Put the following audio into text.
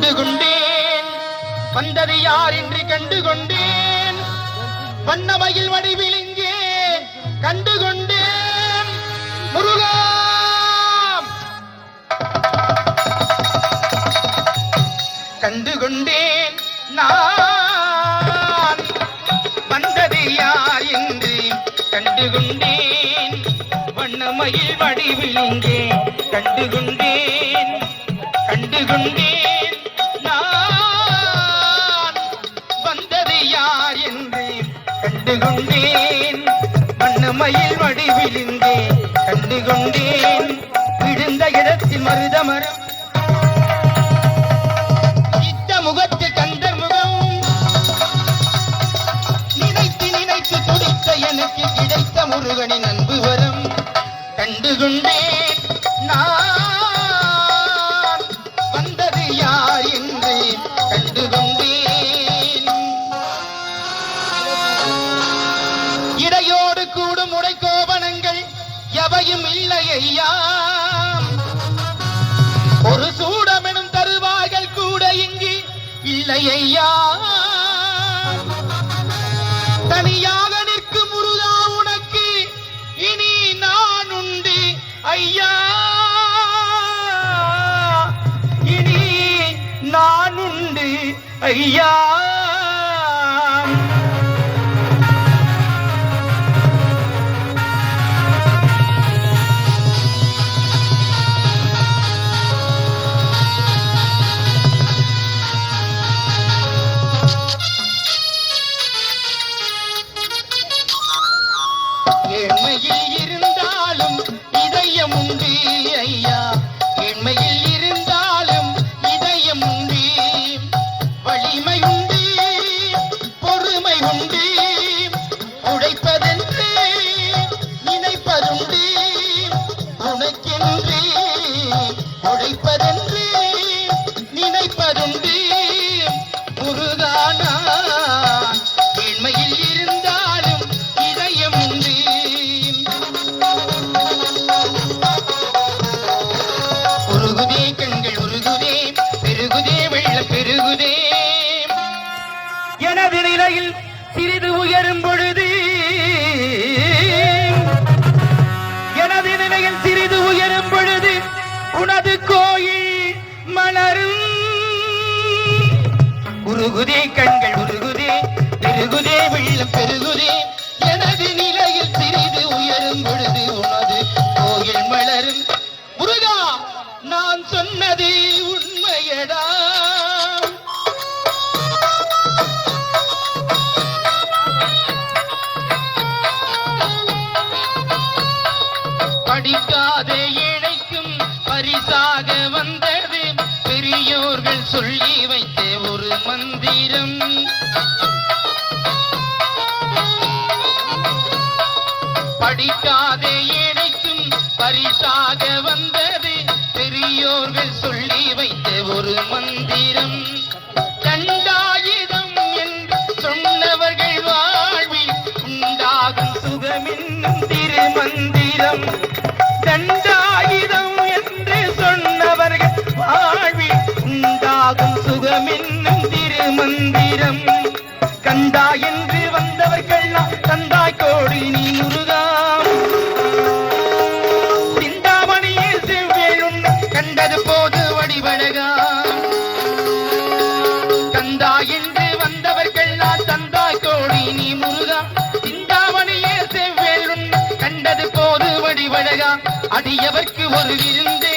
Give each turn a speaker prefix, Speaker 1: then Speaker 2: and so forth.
Speaker 1: கண்டுகொண்டேன் வந்தது யார் என்று கண்டுகொண்டேன் வண்ணமயில் வடிவில் இங்கே கண்டுகொண்டேன் முருகா கண்டுகொண்டேன் நான் வந்தது யார் என்று கண்டுகொண்டேன் வண்ணமயில் வடிவில் இங்கே கண்டுகொண்டேன் கண்டுகொண்டேன் நான் வந்தது யார் என்று கண்டுகொண்டேன் வண்ணமயில் வடிவில் இங்கே கண்டுகொண்டேன் விழுந்த இடத்தில் மருதமரம் முகத்து கந்தர் முகம் நினைத்து நினைத்து துடித்த எனக்கு கிடைத்த முருகனின் அன்பு வரம் கண்டுகொண்டேன் நான் வந்தது யார் என்று கண்டுகொண்டேன் இடையோடு கூடும் உடைக்கோபனங்கள் எவையும் இல்லை ஐயா ஒரு சூடமெனும் தருவாய்கள் கூட இங்கு இல்லை ஐயா தனியாக நிற்கும் முருகா உனக்கு இனி நான் உண்டு ஐயா இனி நான் உண்டு ஐயா எண்மையில் இருந்தாலும் இதயம் உண்டு ஐயா எண்மையில் இருந்தாலும் இதயம் உண்டு வலிமை உண்டு பொறுமை உண்டு உழைப்பதென்று நினைப்பதுண்டு உனக்கென்று உழைப்பதென்று நினைப்பதுண்டு முருகானா எண்மையில் இருந்தாலும் இதயம் உண்டு உருகுதே கண்கள் உருகுதே பெருகுதே வெள்ளம் பெருகுதே எனது நிலையில் சிறிது உயரும் பொழுது எனது நிலையில் சிறிது உயரும் பொழுது உனது கோயில் மலரும் உருகுதே கண்கள் உருகுதே பெருகுதே வெள்ளம் பெருகுதே எனது நிலையில் சிறிது உயரும் பொழுது உனது கோயில் மலரும் முருகா நான் சொன்னது உண்மையடா படிக்காத ஏழைக்கும் பரிசாக வந்தது பெரியோர்கள் சொல்லி வைத்த ஒரு மந்திரம் படிக்காத ஏழைக்கும் பரிசாக வந்தது பெரியோர்கள் சொல்லி வைத்த ஒரு மந்திரம் தண்டாயுதம் என்று சொன்னவர்கள் வாழ்வில் உண்டாகும் சுகமென்னும் திருமந்திரம் தண்டாயுதம் என்று சொன்னவர்கள் வாழ்வில் உண்டாகும் சுகமென்னும் திருமந்திரம் கந்தா என்று வந்தவர்கள் தந்தாய் கோடி நீ முருகா சிந்தாமணியே செவ்வேளும் கண்டது போது வடிவழகா கந்தா என்று வந்தவர்கள் தந்தாய் கோடி நீ முருகா சிந்தாமணியே செவ்வேளும் கண்டது போது வடிவழகா அடியவர்க்கு ஒரு விருந்தே